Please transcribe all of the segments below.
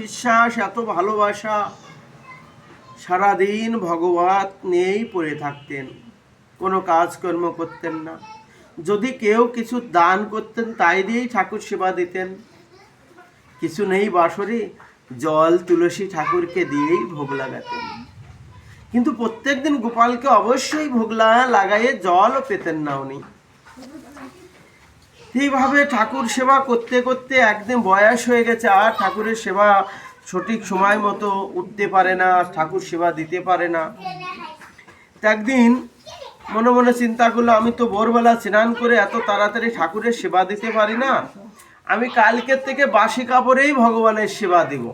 বিশ্বাস, এত ভালোবাসা, সারাদিন ভগবত নিয়েই পড়ে থাকতেন, কোনো কাজকর্ম করতেন না। যদি কেউ কিছু দান করতেন তাই দিয়েই ঠাকুর সেবা দিতেন। কিছু নেই বাসরে, জল তুলসী ঠাকুরকে দিয়েই ভোগ লাগাতেন। কিন্তু প্রত্যেকদিন গোপালকে অবশ্যই ভোগ লাগাইয়ে জলও পেতেন না উনি। এইভাবে ঠাকুর সেবা করতে করতে একদিন বয়স হয়ে গেছে, আর ঠাকুরের সেবা সঠিক সময় মতো উঠতে পারে না, ঠাকুর সেবা দিতে পারে না। একদিন মনে মনে চিন্তা করলো, আমি তো ভোরবেলা স্নান করে এত তাড়াতাড়ি ঠাকুরের সেবা দিতে পারি না, আমি কালকের থেকে বাসি কাপড়েই ভগবানের সেবা দেব।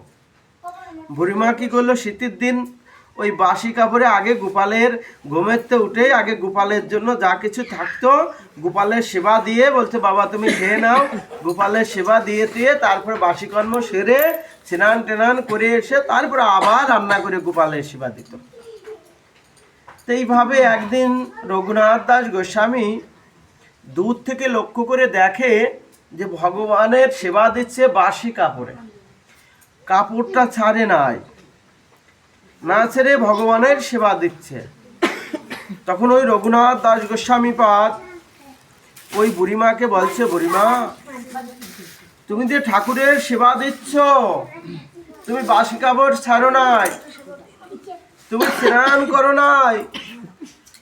বুড়িমা কি করলো, শীতের দিন ওই বাসি কাপড়ে আগে গোপালের ঘুমেরতে উঠেই আগে গোপালের জন্য যা কিছু থাকতো গোপালের সেবা দিয়ে বলছে, বাবা তুমি খেয়ে নাও। গোপালের সেবা দিয়ে তারপরে বাসি কর্ম সেরে স্নান টেনান করে এসে তারপরে আবার রান্না করে গোপালের সেবা দিত। তো এইভাবে একদিন রঘুনাথ দাস গোস্বামী দূর থেকে লক্ষ্য করে দেখে যে ভগবানের সেবা দিচ্ছে বাসি কাপড়ে, কাপড়টা ছাড়ে নাই, না ছেড়ে ভগবানের সেবা দিচ্ছে। তখন ওই রঘুনাথ দাস গোস্বামী পাদ ওই বুড়িমাকে বলছে, বুড়িমা তুমি যে ঠাকুরের সেবা দিচ্ছ, তুমি বাসি কাপড় ছাড়ো নাই, তুমি স্নান করো নাই,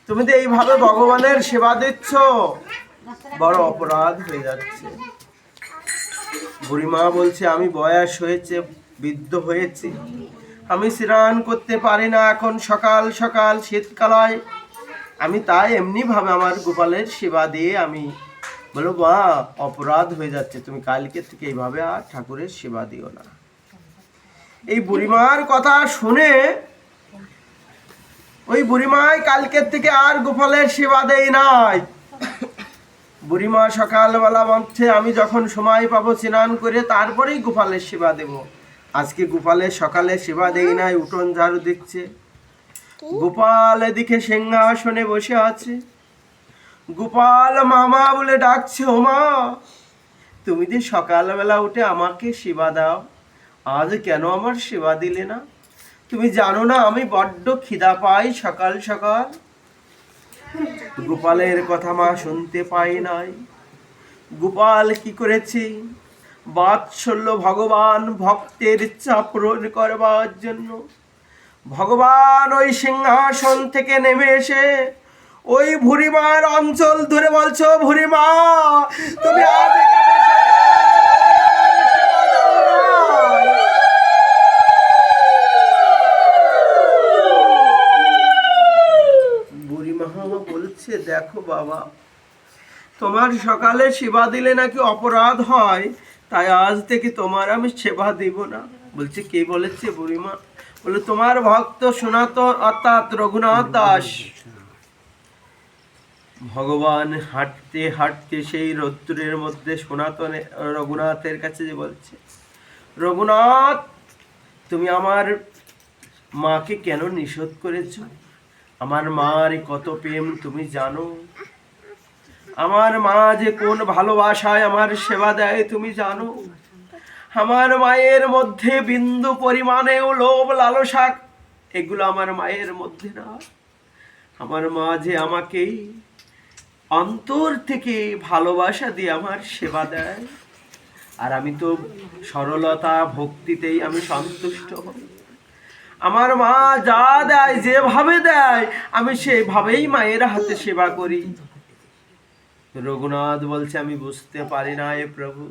তুমি তো এইভাবে ভগবানের সেবা দিচ্ছ, বড় অপরাধ হয়ে যাচ্ছে। বুড়িমা বলছে, আমি বয়স হয়েছে, বৃদ্ধ হয়েছে, আমি স্নান করতে পারি না এখন সকাল সকাল শীতকালায়, আমি তাই এমনি ভাবে আমার গোপালের সেবা দিয়ে আমি বলো, মা অপরাধ হয়ে যাচ্ছে, তুমি কালকে থেকে এইভাবে আর ঠাকুরের সেবা দিও না। এই বুড়িমার কথা শুনে ওই বুড়িমাই কালকের থেকে আর গোপালের সেবা দেয় নাই। বুড়িমা সকালবেলা বলছে, আমি যখন সময় পাবো স্নান করে তারপরেই গোপালের সেবা দেব। আজকে গোপালের সকালে সেবা দেই নাই, উঠোন ঝাড়ু দিচ্ছে। গোপাল এদিকে সিংহাসনে বসে আছে, গোপাল মামা বলে ডাকছে, ও মা তুমি যে সকালবেলা উঠে আমাকে সেবা দাও, আজ কেন আমার সেবা দিলে না? তুমি জানো না আমি বড্ড খিদা পাই সকাল সকাল। গোপালের কথা মা শুনতে পাই নাই। গোপাল কি করেছে, বাৎসল্য ভগবান ভক্তের ইচ্ছা পূরণ করবার জন্য ভগবান ওই সিংহাসন থেকে নেমে এসে ওই বুড়িমার অঞ্চল ধরে বলছো, বুড়িমা তুমি আজ বুড়িমা বলছে, দেখো বাবা, তোমার সকালে সেবা দিলে নাকি অপরাধ হয়, তাই আজ থেকে তোমার আমি সেবা দিব না। বলছে, কে বলেছে বুড়িমা? বলে, তোমার ভক্ত সনাতন অর্থাৎ রঘুনাথ দাস। ভগবান হাঁটতে হাঁটতে সেই রৌদ্রের মধ্যে সনাতনে রঘুনাথের কাছে যে বলছে, রঘুনাথ তুমি আমার মাকে কেন নিষেধ করেছ? আমার মার কত প্রেম তুমি জানো, আমার মা যে কোন ভালোবাসায় আমার সেবা দেয় তুমি জানো। আমার মায়ের মধ্যে বিন্দু পরিমাণেও লোভ লালসা এগুলো আমার মায়ের মধ্যে না। আমার মা যে আমাকেই অন্তর থেকে ভালোবাসা দিয়ে আমার সেবা দেয়, আর আমি তো সরলতা ভক্তিতেই আমি সন্তুষ্ট হই। আমার মা যা দেয়, যেভাবে দেয়, আমি সেভাবেই মায়ের হাতে সেবা করি। রঘুনাথ বলছে, আমি বুঝতে পারি না এ প্রভু,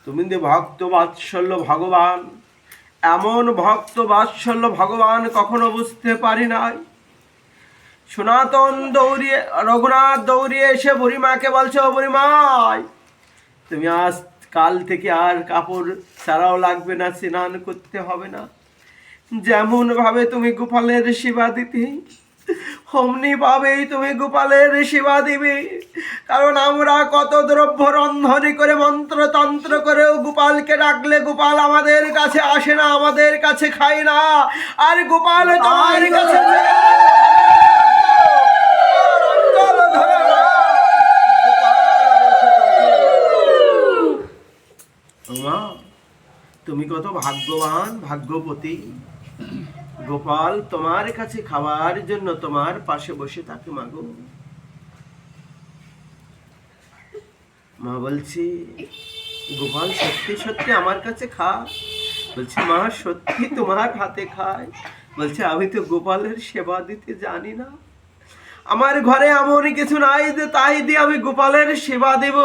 তুমি যে ভক্ত বাৎসল্য ভগবান, এমন ভক্ত বাৎসল্য ভগবান কখনো বুঝতে পারি নাই। সনাতন দৌড়িয়ে রঘুনাথ দৌড়িয়ে এসে বুড়িমাকে বলছে, ও বুড়িমাই তুমি আজ কাল থেকে আর কাপড় ছাড়াও লাগবে না, স্নান করতে হবে না, যেমন ভাবে তুমি গোপালের সেবা দিতে অমনি ভাবেই তুমি গোপালের সেবা দিবে। কারণ আমরা কত দ্রব্য রন্ধনে করে মন্ত্রতন্ত্র করেও গোপালকে ডাকলে গোপাল আমাদের কাছে আসে না, আমাদের কাছে খায় না, আর গোপাল তোমার কাছে তুমি কত ভাগ্যবান, ভাগ্যবতী। গোপাল তোমার কাছে খাওয়ার জন্য তোমার পাশে বসে থাকে মাগো। মা বলছি, গোপাল সত্যি সত্যি আমার কাছে খা? বলছে, মা সত্যি তোমার হাতে খায়। বলছে, আমি তো গোপালের সেবা দিতে জানি না, আমার ঘরে এমন কিছু নাই যে তাই দিয়ে আমি গোপালের সেবা দেব।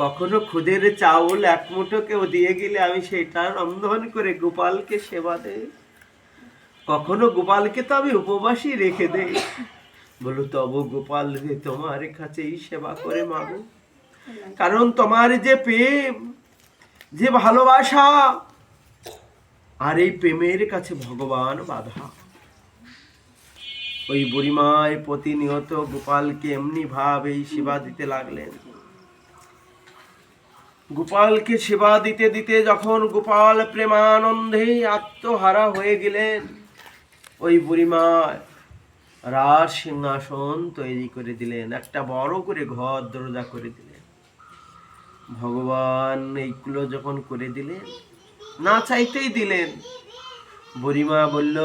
কখনো খুদের চাউল এক মুঠো কেউ দিয়ে গেলে আমি সেটা রন্ধন করে গোপালকে সেবা দেই। কখনো গোপালকে তো আমি উপবাসী রেখে দেই। বলো, তবু গোপাল রে তোমার কাছেই সেবা করে মাগো। কারণ তোমার যে প্রেম, যে ভালোবাসা, আর এই প্রেমের কাছে ভগবান বাধা। ওই বুড়িমায় প্রতিনিয়ত গোপালকে এমনি ভাবেই সেবা দিতে লাগলেন। গোপালকে সেবা দিতে দিতে যখন গোপাল প্রেমানন্দে আত্মহারা হয়ে গেলেন, ওই বুড়িমা রাজ সিংহাসন তৈরি করে দিলেন, একটা বড় করে ঘর দরজা করে দিলেন। ভগবান এইগুলো যখন করে দিলেন, না চাইতেই দিলেন। বুড়িমা বলল,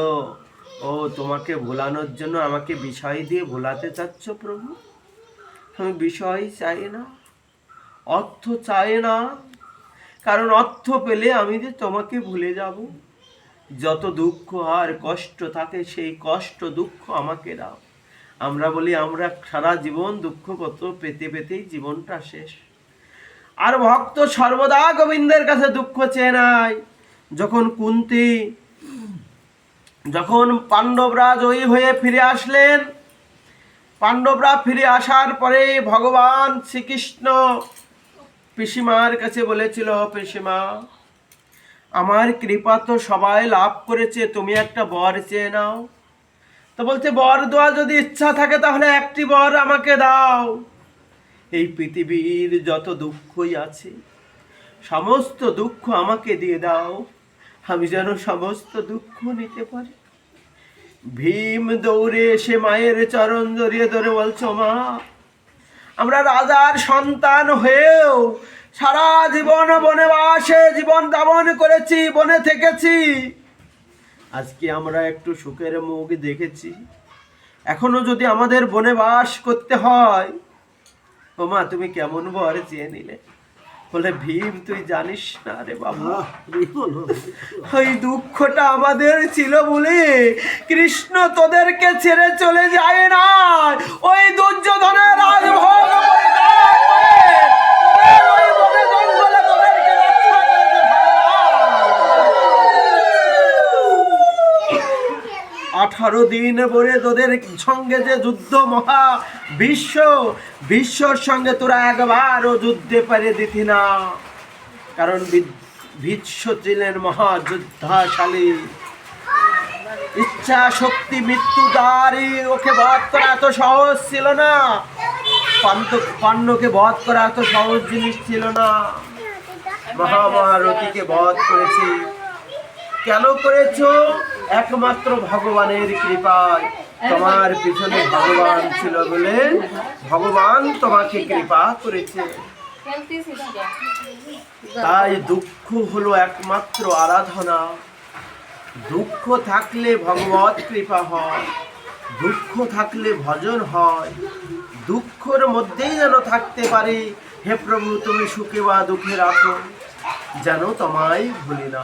ও তোমাকে ভোলানোর জন্য আমাকে বিষয় দিয়ে ভোলাতে চাচ্ছ প্রভু? আমি বিষয় চাই না, অর্থ চাই না, কারণ অর্থ পেলে আমি যে তোমাকে ভুলে যাব। যত দুঃখ আর কষ্ট থাকে সেই কষ্ট দুঃখ আমাকে দাও। আমরা বলি আমরা সারা জীবন দুঃখ কত পেতে পেতেই জীবনটা শেষ। আর ভক্ত সর্বদা গোবিন্দের কাছে দুঃখ চেয়ে নাই। যখন পাণ্ডবরা জয়ী হয়ে ফিরে আসলেন, পাণ্ডবরা ফিরে আসার পরে ভগবান শ্রীকৃষ্ণ পিসিমার কাছে বলেছিল, পিসিমা, আমার কৃপা তো সবাই লাভ করেছে, তুমি একটা বর চেয়ে নাও। তো বলছে, বর দেওয়া যদি ইচ্ছা থাকে তাহলে একটি বর আমাকে দাও। এই পৃথিবীর যত দুঃখই আছে সমস্ত দুঃখ আমাকে দিয়ে দাও, আমি যেন সমস্ত দুঃখ নিতে পারি। ভীম দৌড়ে এসে মায়ের চরণ জড়িয়ে ধরে বলছো, মা, আমরা রাজার সন্তান হয়েও সারা জীবন বনবাসে জীবন যাপন করেছি, বনে থেকেছি, আজকে আমরা একটু সুখের মুখ দেখেছি, এখনো যদি আমাদের বনবাস করতে হয়, ও মা, তুমি কেমন বর চেয়ে নিলে? বলে, ভীম, তুই জানিস না রে বাবা, ওই দুঃখটা আমাদের ছিল বলে কৃষ্ণ তোদেরকে ছেড়ে চলে যায় না। ওই দুর্যোধনের রাজভোগ পরিত্যাগ করে ওই বনে জঙ্গলে তোদেরকে রক্ষা করেছে ভাই। 18 দিন পরে তোদের সঙ্গে যে যুদ্ধ মহা বিশ্বর সঙ্গে তোরা একবারও যুদ্ধে পারে দিতি না, কারণ ভীষ্ম ছিলেন মহাযোদ্ধাশালী, ইচ্ছা শক্তি মৃত্যুদারী, ওকে বধ করা এত সহজ ছিল না। পাণ্ডবকে বধ করা এত সহজ জিনিস ছিল না। মহাভারতীকে বধ করেছি। কেন করেছো? একমাত্র ভগবানের কৃপায়। তোমার পিছনে ভগবান ছিল বলে ভগবান তোমাকে কৃপা করেছে। তাই দুঃখ হলো একমাত্র আরাধনা। দুঃখ থাকলে ভগবত কৃপা হয়, দুঃখ থাকলে ভজন হয়। দুঃখের মধ্যেই যেন থাকতে পারি। হে প্রভু, তুমি সুখে বা দুঃখে রাখো, যেন তোমায় ভুলি না।